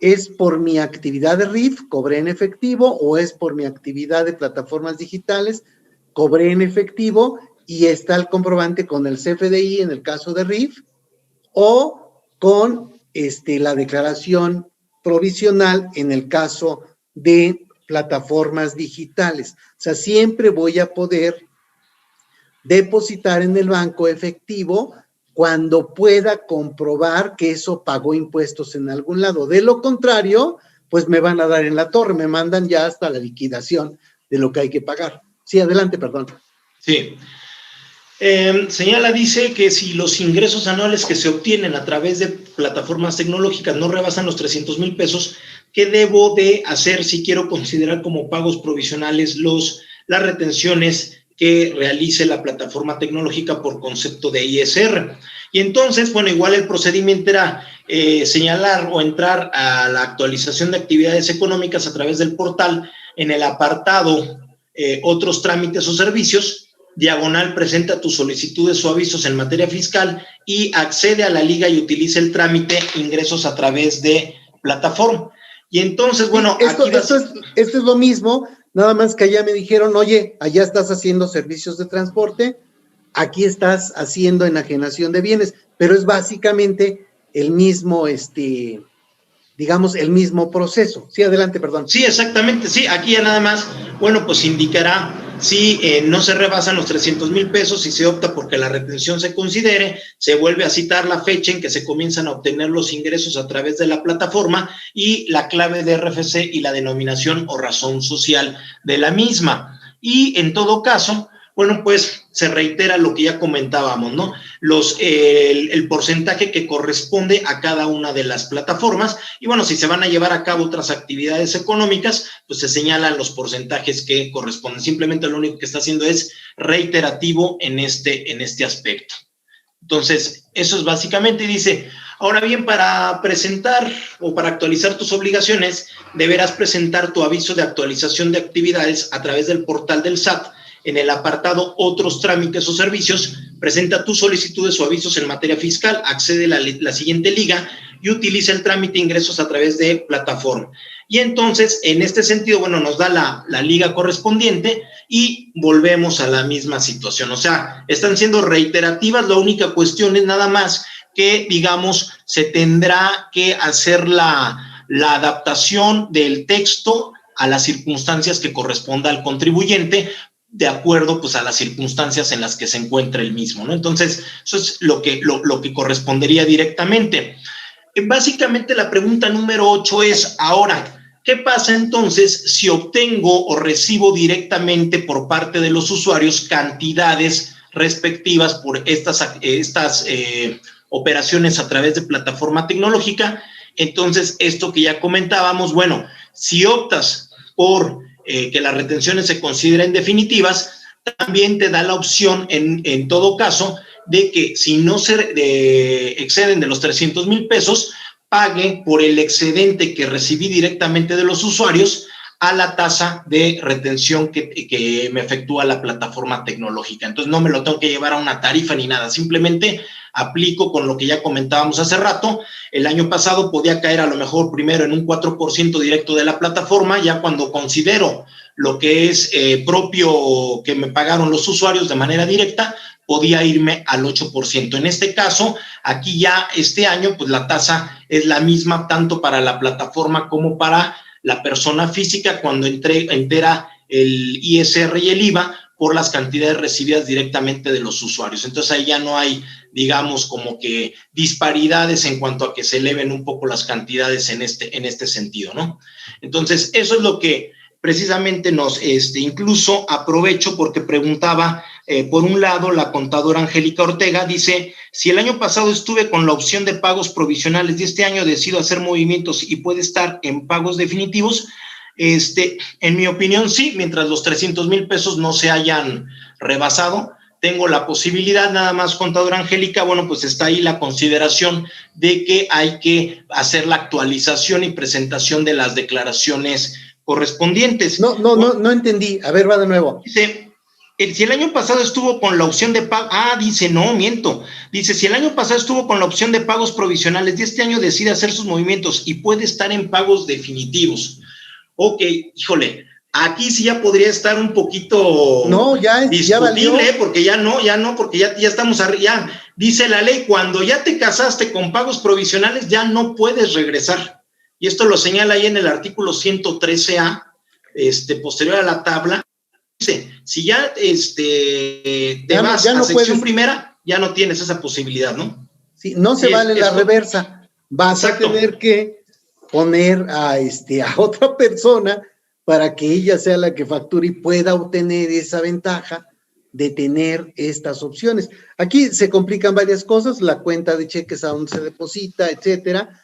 es por mi actividad de RIF, cobré en efectivo, o es por mi actividad de plataformas digitales, cobré en efectivo, y está el comprobante con el CFDI en el caso de RIF, o con la declaración provisional en el caso de plataformas digitales. O sea, siempre voy a poder depositar en el banco efectivo cuando pueda comprobar que eso pagó impuestos en algún lado. De lo contrario, pues me van a dar en la torre, me mandan ya hasta la liquidación de lo que hay que pagar. Sí, adelante, perdón. Sí. Señala, dice que si los ingresos anuales que se obtienen a través de plataformas tecnológicas no rebasan los 300,000 pesos, ¿qué debo de hacer si quiero considerar como pagos provisionales las retenciones que realice la plataforma tecnológica por concepto de ISR? Y entonces, bueno, igual el procedimiento era señalar o entrar a la actualización de actividades económicas a través del portal en el apartado otros trámites o servicios, diagonal presenta tus solicitudes o avisos en materia fiscal y accede a la liga y utiliza el trámite ingresos a través de plataforma. Y entonces, bueno, esto es lo mismo, nada más que allá me dijeron, oye, allá estás haciendo servicios de transporte, aquí estás haciendo enajenación de bienes, pero es básicamente el mismo, digamos, el mismo proceso. Sí, adelante, perdón. Sí, exactamente, sí, aquí ya nada más, bueno, pues indicará si no se rebasan los 300,000 pesos, si se opta porque la retención se considere, se vuelve a citar la fecha en que se comienzan a obtener los ingresos a través de la plataforma y la clave de RFC y la denominación o razón social de la misma. Y en todo caso, bueno, pues se reitera lo que ya comentábamos, ¿no? El porcentaje que corresponde a cada una de las plataformas y bueno, si se van a llevar a cabo otras actividades económicas, pues se señalan los porcentajes que corresponden. Simplemente lo único que está haciendo es reiterativo en este aspecto. Entonces, eso es básicamente, dice, Ahora bien, para presentar o para actualizar tus obligaciones, deberás presentar tu aviso de actualización de actividades a través del portal del SAT. En el apartado Otros trámites o servicios, presenta tus solicitudes o avisos en materia fiscal, accede a la siguiente liga y utiliza el trámite ingresos a través de plataforma. Y entonces, en este sentido, bueno, nos da la liga correspondiente y volvemos a la misma situación. O sea, están siendo reiterativas, la única cuestión es nada más que, digamos, se tendrá que hacer la adaptación del texto a las circunstancias que corresponda al contribuyente, de acuerdo pues a las circunstancias en las que se encuentra el mismo, ¿no? Entonces, eso es lo que correspondería directamente. Básicamente la pregunta número 8 es, ahora, ¿qué pasa entonces si obtengo o recibo directamente por parte de los usuarios cantidades respectivas por estas operaciones a través de plataforma tecnológica? Entonces, esto que ya comentábamos, bueno, si optas por que las retenciones se consideren definitivas, también te da la opción, en todo caso, de que si no se exceden de los 300,000 pesos, pague por el excedente que recibí directamente de los usuarios a la tasa de retención que me efectúa la plataforma tecnológica. Entonces, no me lo tengo que llevar a una tarifa ni nada, simplemente aplico con lo que ya comentábamos hace rato. El año pasado podía caer a lo mejor primero en un 4% directo de la plataforma, ya cuando considero lo que es propio que me pagaron los usuarios de manera directa, podía irme al 8%. En este caso, aquí ya este año, pues la tasa es la misma tanto para la plataforma como para la persona física cuando entera el ISR y el IVA por las cantidades recibidas directamente de los usuarios. Entonces, ahí ya no hay, digamos, como que disparidades en cuanto a que se eleven un poco las cantidades en este sentido, ¿no? Entonces, eso es lo que precisamente nos, incluso aprovecho porque preguntaba, por un lado, la contadora Angélica Ortega dice, si el año pasado estuve con la opción de pagos provisionales y este año decido hacer movimientos y puede estar en pagos definitivos, en mi opinión, sí, mientras los 300,000 pesos no se hayan rebasado, tengo la posibilidad, nada más, contadora Angélica, bueno, pues está ahí la consideración de que hay que hacer la actualización y presentación de las declaraciones correspondientes. No entendí. A ver, va de nuevo. Dice, si el año pasado estuvo con la opción de pago, dice, no, miento. Dice, si el año pasado estuvo con la opción de pagos provisionales y este año decide hacer sus movimientos y puede estar en pagos definitivos. Ok, híjole, aquí sí ya podría estar un poquito discutible, porque ya no, porque ya estamos arriba. Dice la ley, cuando ya te casaste con pagos provisionales, ya no puedes regresar. Y esto lo señala ahí en el artículo 113A, posterior a la tabla. Dice, si ya te vas a sección primera, ya no tienes esa posibilidad, ¿no? Sí, no se vale la reversa. Vas a tener que poner a otra persona para que ella sea la que facture y pueda obtener esa ventaja de tener estas opciones. Aquí se complican varias cosas, la cuenta de cheques a donde se deposita, etcétera,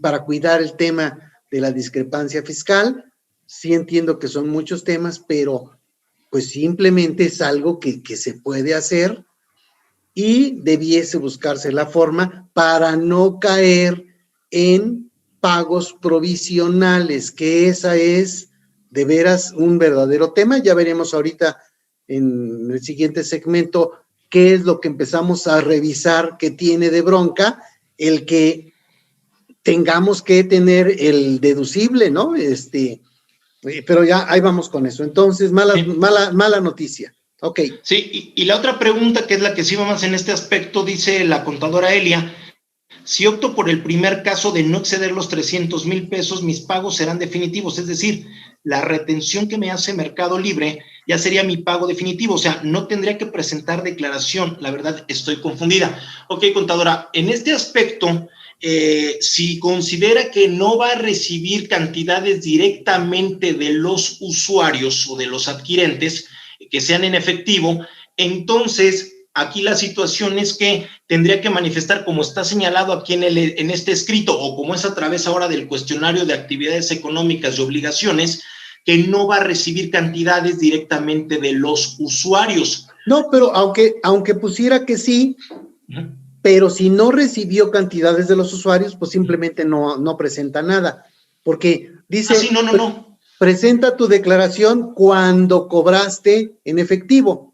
para cuidar el tema de la discrepancia fiscal. Sí entiendo que son muchos temas, pero pues simplemente es algo que se puede hacer y debiese buscarse la forma para no caer en pagos provisionales, que esa es de veras un verdadero tema. Ya veremos ahorita en el siguiente segmento qué es lo que empezamos a revisar que tiene de bronca el que tengamos que tener el deducible, ¿no? Pero ya ahí vamos con eso. Entonces, mala noticia. Ok. Sí, y la otra pregunta, que es la que sí va más en este aspecto, dice la contadora Elia, si opto por el primer caso de no exceder los 300,000 pesos, mis pagos serán definitivos, es decir, la retención que me hace Mercado Libre ya sería mi pago definitivo, o sea, no tendría que presentar declaración. La verdad, estoy confundida. Ok, contadora, en este aspecto, si considera que no va a recibir cantidades directamente de los usuarios o de los adquirentes que sean en efectivo, entonces aquí la situación es que tendría que manifestar, como está señalado aquí en este escrito, o como es a través ahora del cuestionario de actividades económicas y obligaciones, que no va a recibir cantidades directamente de los usuarios. No, pero aunque pusiera que sí, pero si no recibió cantidades de los usuarios, pues simplemente no presenta nada, porque dice, sí, no. Presenta tu declaración cuando cobraste en efectivo.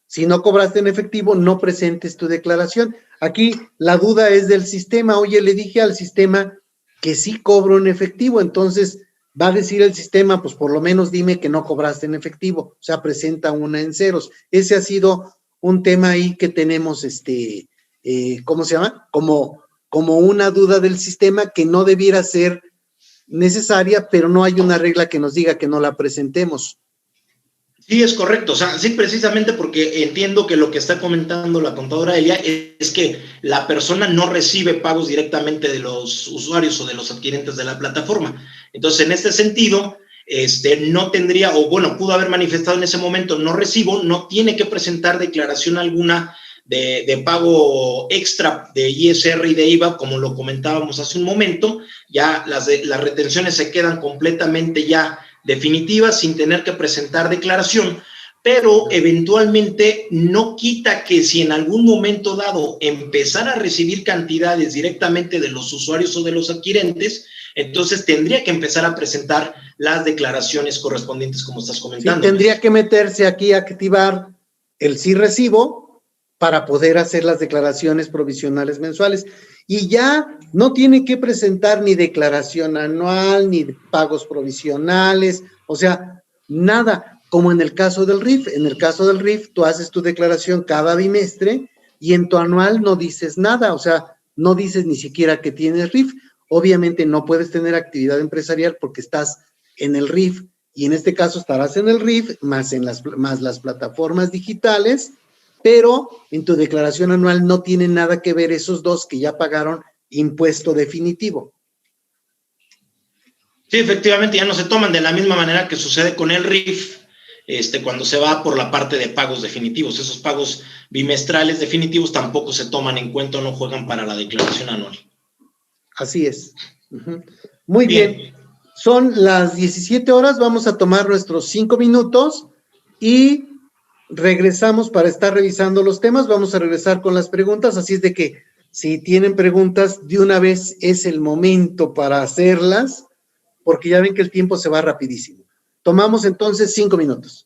Si no cobraste en efectivo, no presentes tu declaración. Aquí la duda es del sistema. Oye, le dije al sistema que sí cobro en efectivo, entonces va a decir el sistema, pues por lo menos dime que no cobraste en efectivo, o sea, presenta una en ceros. Ese ha sido un tema ahí que tenemos, ¿cómo se llama? Como una duda del sistema que no debiera ser necesaria, pero no hay una regla que nos diga que no la presentemos. Sí, es correcto. O sea, sí, precisamente porque entiendo que lo que está comentando la contadora Elia es que la persona no recibe pagos directamente de los usuarios o de los adquirentes de la plataforma. Entonces, en este sentido, no tendría, o bueno, pudo haber manifestado en ese momento, no recibo, no tiene que presentar declaración alguna de pago extra de ISR y de IVA, como lo comentábamos hace un momento. Ya las retenciones se quedan completamente ya definitivas sin tener que presentar declaración, pero eventualmente no quita que si en algún momento dado empezara a recibir cantidades directamente de los usuarios o de los adquirentes, entonces tendría que empezar a presentar las declaraciones correspondientes, como estás comentando. Sí, tendría que meterse aquí a activar el sí recibo para poder hacer las declaraciones provisionales mensuales. Y ya no tiene que presentar ni declaración anual, ni pagos provisionales, o sea, nada, como en el caso del RIF. En el caso del RIF, tú haces tu declaración cada bimestre y en tu anual no dices nada, o sea, no dices ni siquiera que tienes RIF. Obviamente no puedes tener actividad empresarial porque estás en el RIF, y en este caso estarás en el RIF, más las plataformas digitales, pero en tu declaración anual no tienen nada que ver esos dos que ya pagaron impuesto definitivo. Sí, efectivamente, ya no se toman de la misma manera que sucede con el RIF, cuando se va por la parte de pagos definitivos. Esos pagos bimestrales definitivos tampoco se toman en cuenta o no juegan para la declaración anual. Así es. Muy bien. Son las 17 horas, vamos a tomar nuestros 5 minutos y regresamos para estar revisando los temas. Vamos a regresar con las preguntas, así es de que si tienen preguntas, de una vez es el momento para hacerlas, porque ya ven que el tiempo se va rapidísimo. Tomamos entonces 5 minutos.